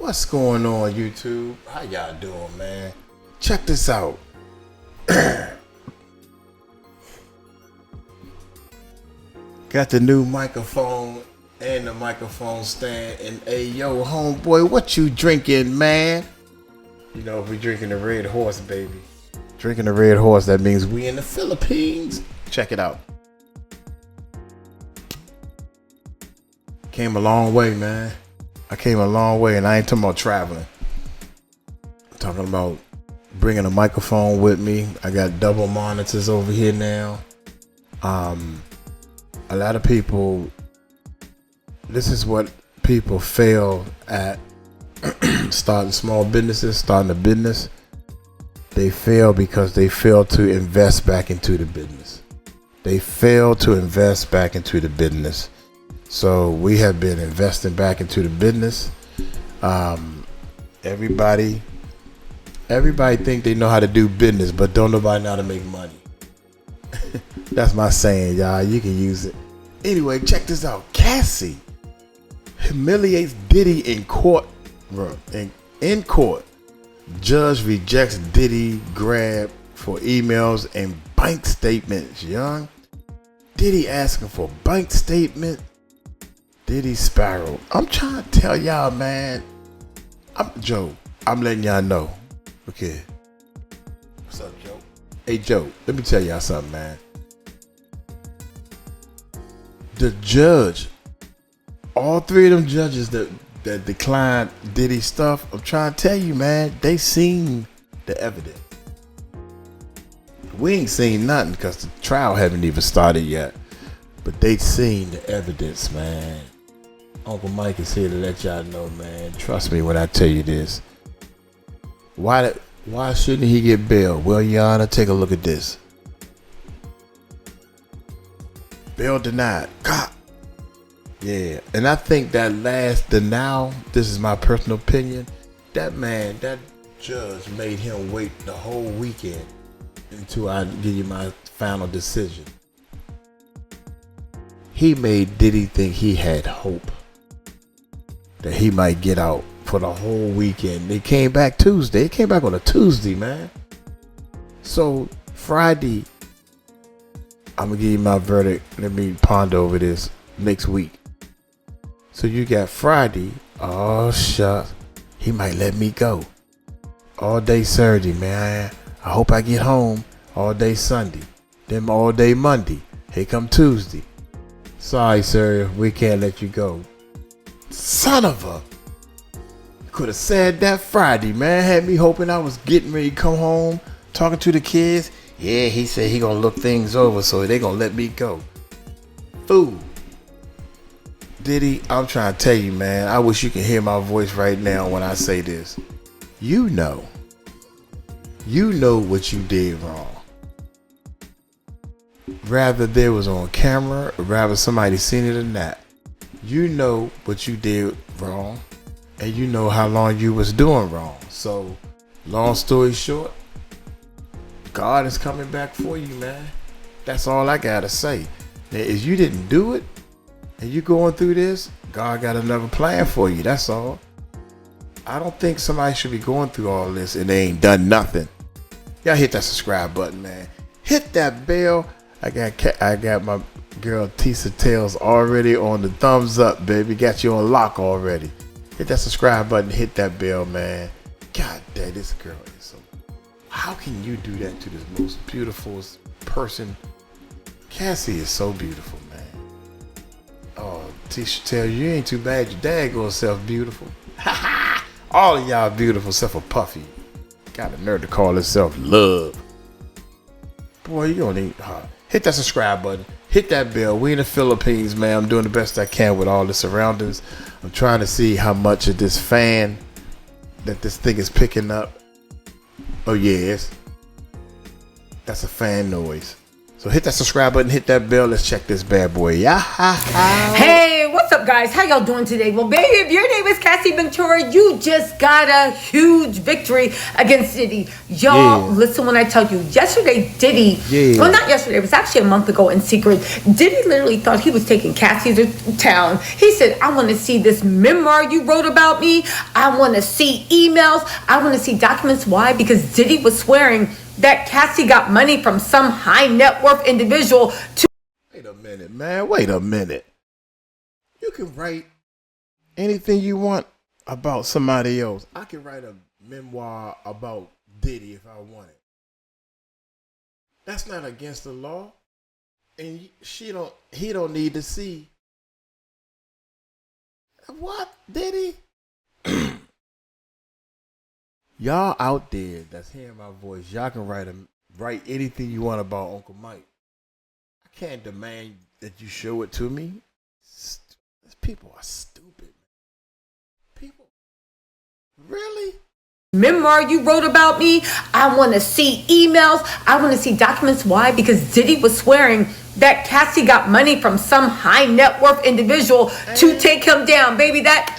What's going on, YouTube? How y'all doing, man? Check this out. Got the new microphone and the microphone stand. And hey, yo, homeboy, what you drinking, man? You know, if we drinking the Red Horse, baby. Drinking the Red Horse, that means we in the Philippines. Check it out. Came a long way, man. I came a long way, and I ain't talking about traveling. I'm talking about bringing a microphone with me. I got double monitors over here now. A lot of people, this is what people fail at starting small businesses, starting a business. They fail because they fail to invest back into the business. They fail to invest back into the business. So we have been investing back into the business. Everybody think they know how to do business, but don't nobody know how to make money. That's my saying, y'all. You can use it. Anyway, check this out. Cassie humiliates Diddy in court. In court, judge rejects Diddy grab for emails and bank statements. Young Diddy asking for bank statement. Diddy spiral. I'm trying to tell y'all, man. Joe, I'm letting y'all know. Okay. What's up, Joe? Hey, Joe, let me tell y'all something, man. The judge, all three of them judges that declined Diddy stuff, I'm trying to tell you, man, they seen the evidence. We ain't seen nothing because the trial haven't even started yet. But they seen the evidence, man. Uncle Mike is here to let y'all know, man. Trust me when I tell you this. Why shouldn't he get bail? Well, Your Honor, take a look at this. Bail denied. God. Yeah. And I think that last denial, this is my personal opinion, that judge made him wait the whole weekend until I give you my final decision. He made Diddy think he had hope that he might get out for the whole weekend. They came back Tuesday. It came back on a Tuesday, man. So Friday, I'm going to give you my verdict. Let me ponder over this next week. So you got Friday. Oh, shucks. He might let me go. All day Saturday, man. I hope I get home. All day Sunday. Then all day Monday. Here come Tuesday. Sorry, sir. We can't let you go. Son of a. Could have said that Friday, man. Had me hoping I was getting ready to come home. Talking to the kids. Yeah, he said he gonna look things over, so they gonna let me go. Fool. Diddy, I'm trying to tell you, man. I wish you can hear my voice right now when I say this. You know what you did wrong. Rather there was on camera, or rather somebody seen it or not. You know what you did wrong, and you know how long you was doing wrong. So, long story short, God is coming back for you, man. That's all I gotta say. Now, if you didn't do it, and you going through this, God got another plan for you. That's all. I don't think somebody should be going through all this and they ain't done nothing. Y'all hit that subscribe button, man. Hit that bell. I got my girl Tisa Tales already on the thumbs up, baby. Got you on lock already. Hit that subscribe button. Hit that bell, man. God damn, this girl is so. How can you do that to this most beautiful person? Cassie is so beautiful, man. Oh, Tisha tell you ain't too bad. Your dad goes self beautiful. All of y'all beautiful except for Puffy. Got a nerve to call himself love. Boy, you don't need hit that subscribe button. Hit that bell. We in the Philippines, man. I'm doing the best I can with all the surroundings. I'm trying to see how much of this fan that this thing is picking up. Oh, yes. That's a fan noise. So hit that subscribe button. Hit that bell. Let's check this bad boy. Yeah. Hey, what's what's up, guys? How y'all doing today? Well, baby, if your name is Cassie 𝗗𝗢𝗡𝗞𝗦, you just got a huge victory against Diddy. Y'all, listen when I tell you. Yesterday, Diddy, well, not yesterday, it was actually a month ago in secret. Diddy literally thought he was taking Cassie to town. He said, I want to see this memoir you wrote about me. I want to see emails. I want to see documents. Why? Because Diddy was swearing that Cassie got money from some high net worth individual to... Wait a minute, man. Wait a minute. You can write anything you want about somebody else. I can write a memoir about Diddy if I want it. That's not against the law. And he don't need to see. What, Diddy? Y'all out there that's hearing my voice, y'all can write anything you want about Uncle Mike. I can't demand that you show it to me. People are stupid. People, really? Memoir you wrote about me. I want to see emails. I want to see documents. Why? Because Diddy was swearing that Cassie got money from some high net worth individual to take him down. Baby, that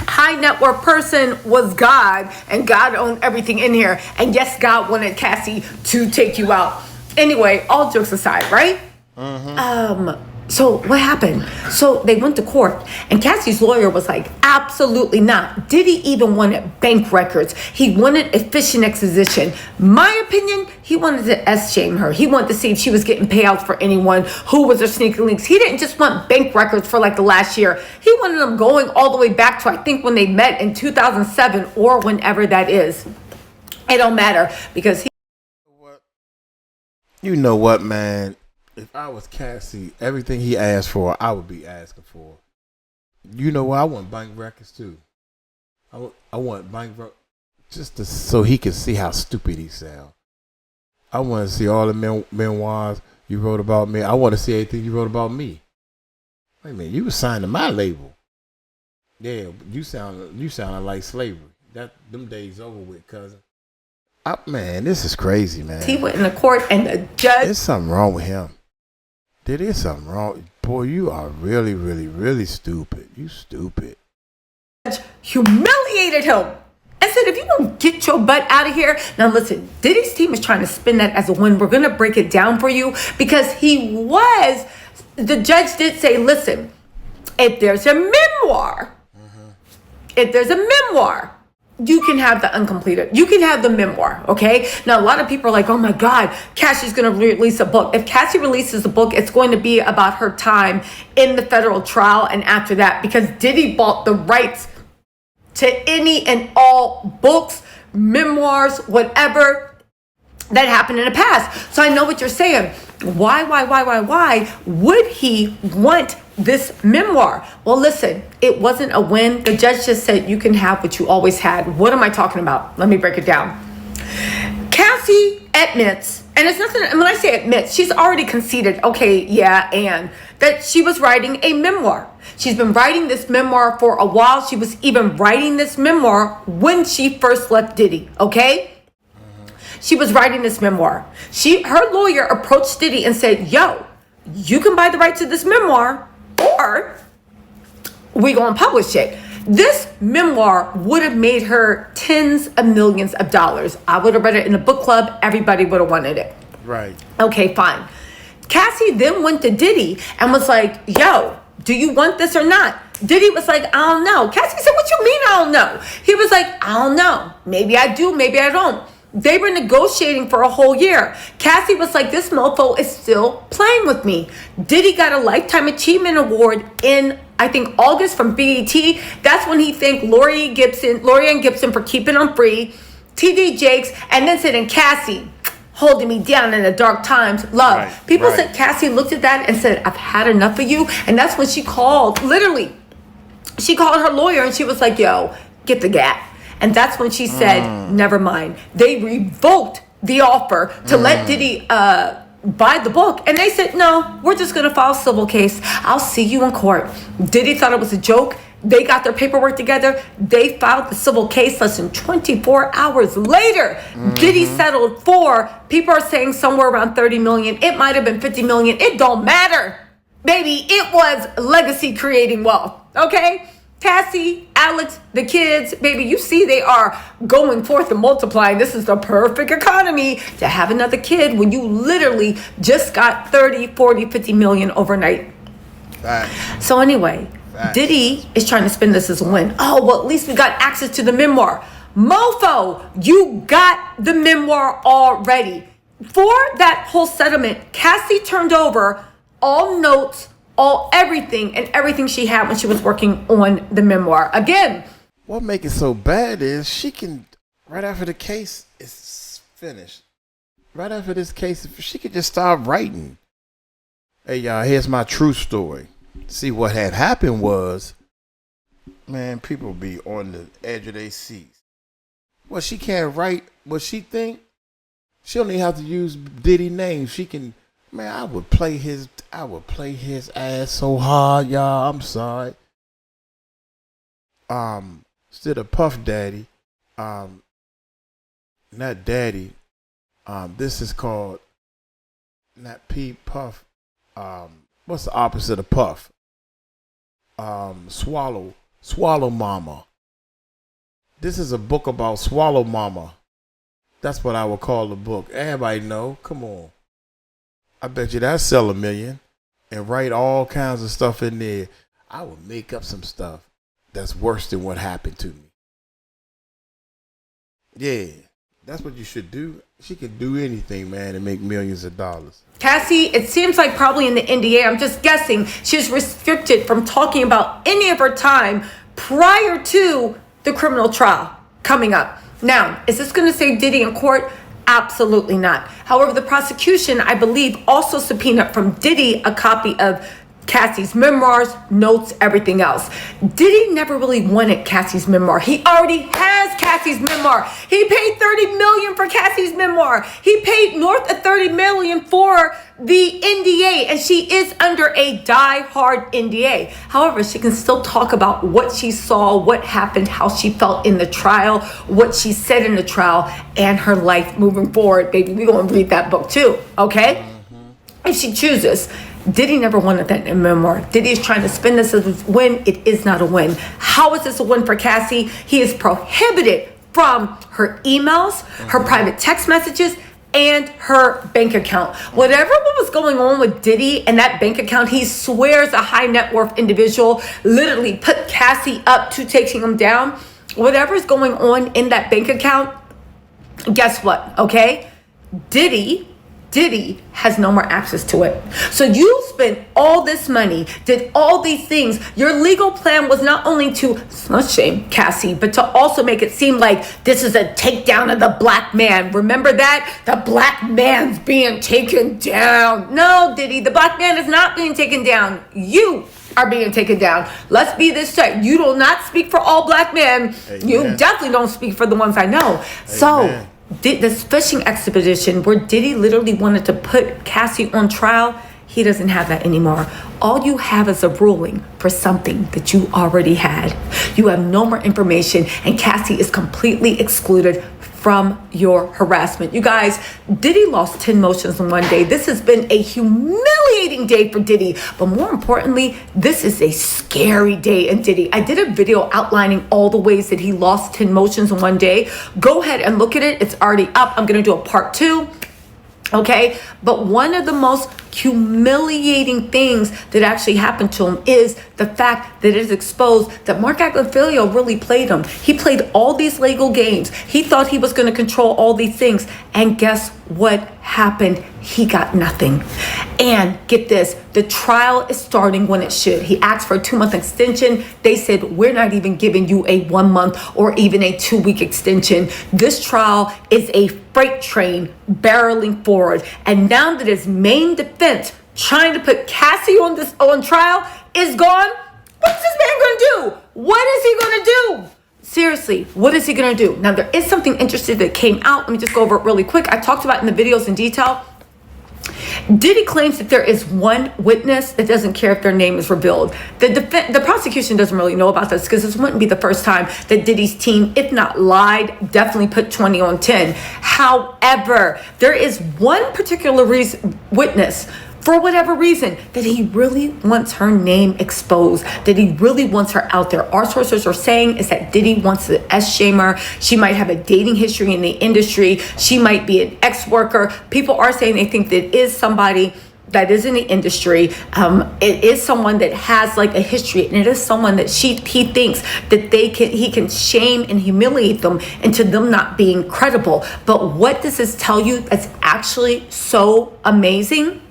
high net worth person was God, and God owned everything in here. And yes, God wanted Cassie to take you out. Anyway, all jokes aside, right? So what happened? So they went to court, and Cassie's lawyer was like, absolutely not. Diddy even wanted bank records. He wanted a fishing expedition. My opinion, he wanted to S-shame her. He wanted to see if she was getting payouts for anyone who was her sneaky links. He didn't just want bank records for like the last year. He wanted them going all the way back to, I think, when they met in 2007 or whenever that is. It don't matter because he... You know what, man? If I was Cassie, everything he asked for, I would be asking for. You know what? I want bank records too. I want bank records just so he can see how stupid he sounds. I want to see all the memoirs you wrote about me. I want to see everything you wrote about me. Wait a minute, you was signed to my label. Yeah, you sounded like slavery. Them days over with, cousin. Man, this is crazy, man. He went in the court and the judge... There's something wrong with him. There's something wrong. Boy, you are really, really, really stupid. You stupid. Humiliated him and said, if you don't get your butt out of here. Now listen, Diddy's team is trying to spin that as a win. We're going to break it down for you because the judge did say, listen, if there's a memoir, you can have the uncompleted. You can have the memoir, okay? Now, a lot of people are like, oh my God, Cassie's going to release a book. If Cassie releases a book, it's going to be about her time in the federal trial and after that, because Diddy bought the rights to any and all books, memoirs, whatever that happened in the past. So I know what you're saying. Why would he want this memoir? Well, listen, it wasn't a win. The judge just said you can have what you always had. What am I talking about? Let me break it down. Cassie admits, and it's nothing, when I say admits, she's already conceded, okay, yeah, and that she was writing a memoir. She's been writing this memoir for a while. She was even writing this memoir when she first left Diddy, okay? She was writing this memoir. Her lawyer approached Diddy and said, yo, you can buy the rights to this memoir or we gonna publish it. This memoir would have made her tens of millions of dollars. I would have read it in a book club. Everybody would have wanted it. Right. Okay, fine. Cassie then went to Diddy and was like, yo, do you want this or not? Diddy was like, I don't know. Cassie said, what you mean I don't know? He was like, I don't know. Maybe I do, maybe I don't. They were negotiating for a whole year. Cassie was like, this mofo is still playing with me. Diddy got a Lifetime Achievement Award in, I think, August from BET. That's when he thanked Lori Ann Gibson for keeping him free, TD Jakes, and then said, and Cassie, holding me down in the dark times, love. Right, People said Cassie looked at that and said, I've had enough of you. And that's when she called, literally, she called her lawyer and she was like, yo, get the gap. And that's when she said, never mind. They revoked the offer to let Diddy buy the book. And they said, no, we're just going to file a civil case. I'll see you in court. Diddy thought it was a joke. They got their paperwork together. They filed the civil case less than 24 hours later. Diddy settled for, people are saying somewhere around 30 million. It might have been 50 million. It don't matter. Baby, it was legacy creating wealth, okay? Cassie, Alex, the kids, baby, you see they are going forth and multiplying. This is the perfect economy to have another kid when you literally just got 30, 40, 50 million overnight. Facts. So anyway, Facts. Diddy is trying to spin this as a win. Oh, well, at least we got access to the memoir. Mofo, you got the memoir already. For that whole settlement, Cassie turned over all notes, everything she had when she was working on the memoir. Again, what make it so bad is she can, right after the case is finished, right after this case, she could just start writing. Hey y'all, here's my true story. See, what had happened was, man, people be on the edge of their seats. Well, she can't write what she think. She don't even have to use Diddy name. She can, man, I would play his ass so hard, y'all. I'm sorry. Instead of Puff Daddy, not Daddy. This is called not P Puff. What's the opposite of Puff? Swallow Mama. This is a book about Swallow Mama. That's what I would call the book. Everybody know. Come on. I bet you that'd sell 1 million and write all kinds of stuff in there. I would make up some stuff that's worse than what happened to me. Yeah, that's what you should do. She can do anything, man, and make millions of dollars. Cassie, it seems like probably in the NDA, I'm just guessing, she's restricted from talking about any of her time prior to the criminal trial coming up. Now, is this going to save Diddy in court? Absolutely not. However, the prosecution, I believe, also subpoenaed from Diddy a copy of Cassie's memoirs, notes, everything else. Diddy never really wanted Cassie's memoir. He already has Cassie's memoir. He paid $30 million for Cassie's memoir. He paid north of $30 million for the NDA, and she is under a die-hard NDA. However, she can still talk about what she saw, what happened, how she felt in the trial, what she said in the trial, and her life moving forward. Baby, we're going to read that book too, okay? If she chooses. Diddy never wanted that in memoir. Diddy is trying to spin this as a win. It is not a win. How is this a win for Cassie? He is prohibited from her emails, her private text messages, and her bank account. Whatever was going on with Diddy and that bank account, he swears a high net worth individual literally put Cassie up to taking him down. Whatever's going on in that bank account, guess what, okay? Diddy has no more access to it. So you spent all this money, did all these things. Your legal plan was not only to slut shame Cassie, but to also make it seem like this is a takedown of the black man. Remember that? The black man's being taken down. No, Diddy, the black man is not being taken down. You are being taken down. Let's be this straight. You do not speak for all black men. Amen. You definitely don't speak for the ones I know. Amen. So this fishing expedition where Diddy literally wanted to put Cassie on trial, he doesn't have that anymore. All you have is a ruling for something that you already had. You have no more information, and Cassie is completely excluded from your harassment. You guys, Diddy lost 10 motions in one day. This has been a humiliating day for Diddy, but more importantly, this is a scary day in Diddy. I did a video outlining all the ways that he lost 10 motions in one day. Go ahead and look at it. It's already up. I'm going to do a part 2. Okay, but one of the most humiliating things that actually happened to him is the fact that it is exposed that Mark Agnifilo really played him. He played all these legal games. He thought he was going to control all these things. And guess what happened? He got nothing. And get this, the trial is starting when it should. He asked for a 2-month extension. They said, we're not even giving you a 1 month or even a 2-week extension. This trial is a freight train barreling forward. And now that his main defense trying to put Cassie on trial is gone, what's this man going to do? What is he going to do? Seriously, what is he going to do? Now, there is something interesting that came out. Let me just go over it really quick. I talked about it in the videos in detail. Diddy claims that there is one witness that doesn't care if their name is revealed. The prosecution doesn't really know about this because this wouldn't be the first time that Diddy's team, if not lied, definitely put 20 on 10. However, there is one particular witness for whatever reason, that he really wants her name exposed, that he really wants her out there. Our sources are saying is that Diddy wants to shame her. She might have a dating history in the industry. She might be an ex-worker. People are saying they think that it is somebody that is in the industry. It is someone that has like a history, and it is someone that he thinks that he can shame and humiliate them into them not being credible. But what does this tell you that's actually so amazing?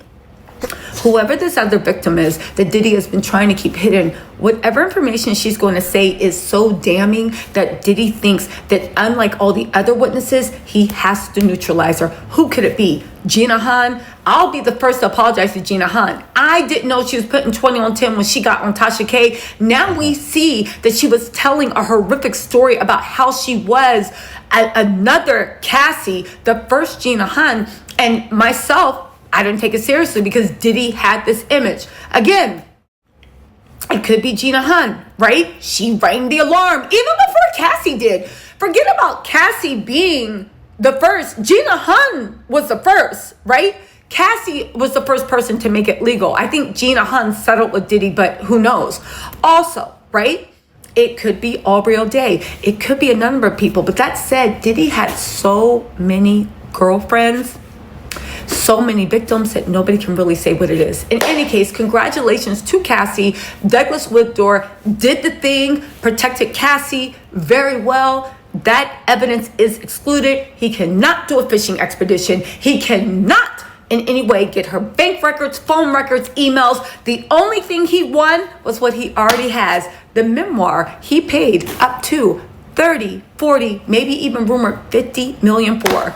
Whoever this other victim is that Diddy has been trying to keep hidden, whatever information she's going to say is so damning that Diddy thinks that unlike all the other witnesses, he has to neutralize her. Who could it be? 𝗗𝗓𝗡𝗞𝗦? I'll be the first to apologize to 𝗗𝗓𝗡. I didn't know she was putting 20 on 10 when she got on Tasha K. Now we see that she was telling a horrific story about how she was another Cassie, the first 𝗗𝗓𝗡, and myself. I didn't take it seriously because Diddy had this image. Again, it could be 𝗗𝗓𝗡, right? She rang the alarm even before Cassie did. Forget about Cassie being the first. 𝗗𝗓𝗡 was the first, right? Cassie was the first person to make it legal. I think 𝗗𝗓𝗡 settled with Diddy, but who knows? Also, right? It could be Aubrey O'Day. It could be a number of people. But that said, Diddy had so many girlfriends, so many victims that nobody can really say what it is. In any case, congratulations to Cassie. Douglas Wooddoor did the thing, protected Cassie very well. That evidence is excluded. He cannot do a fishing expedition. He cannot in any way get her bank records, phone records, emails. The only thing he won was what he already has. The memoir he paid up to 30, 40, maybe even rumored 50 million for.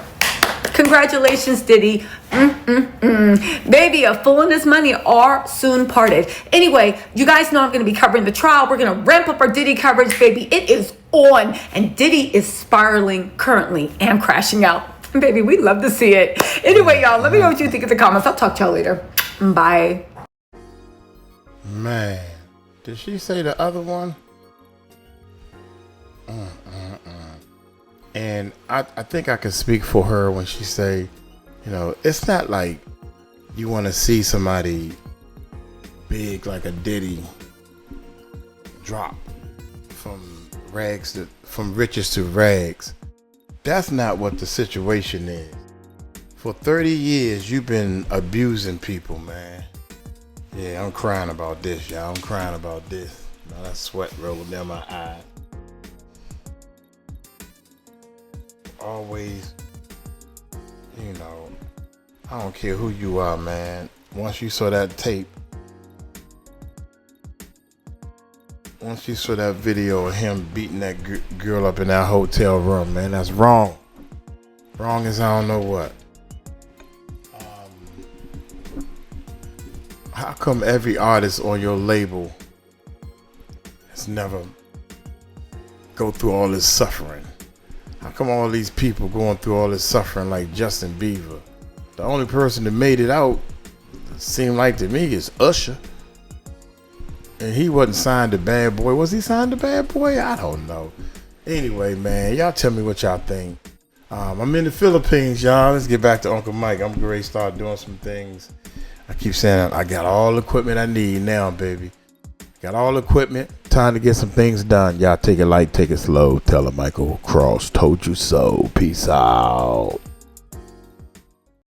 Congratulations, Diddy. Baby, a fool and his money are soon parted. Anyway, you guys know I'm going to be covering the trial. We're going to ramp up our Diddy coverage, baby. It is on. And Diddy is spiraling currently and crashing out. Baby, we love to see it. Anyway, y'all, let me know what you think in the comments. I'll talk to y'all later. Bye. Man, did she say the other one? And I think I can speak for her when she say, you know, it's not like you want to see somebody big like a Diddy drop from riches to rags. That's not what the situation is. For 30 years, you've been abusing people, man. Yeah, I'm crying about this, y'all. I'm crying about this. Now that sweat rolling down my eye. Always, you know, I don't care who you are, man. Once you saw that tape, once you saw that video of him beating that girl up in that hotel room, man, that's wrong. Wrong as I don't know what. How come every artist on your label has never go through all this suffering? How come all these people going through all this suffering like Justin Bieber? The only person that made it out, it seemed like to me, is Usher. And he wasn't signed to Bad Boy. Was he signed to Bad Boy? I don't know. Anyway, man, y'all tell me what y'all think. I'm in the Philippines, y'all. Let's get back to Uncle Mike. I'm going to start doing some things. I keep saying I got all the equipment I need now, baby. Got all the equipment. Time to get some things done. Y'all take it light, take it slow. Tell her Michael Cross told you so. Peace out.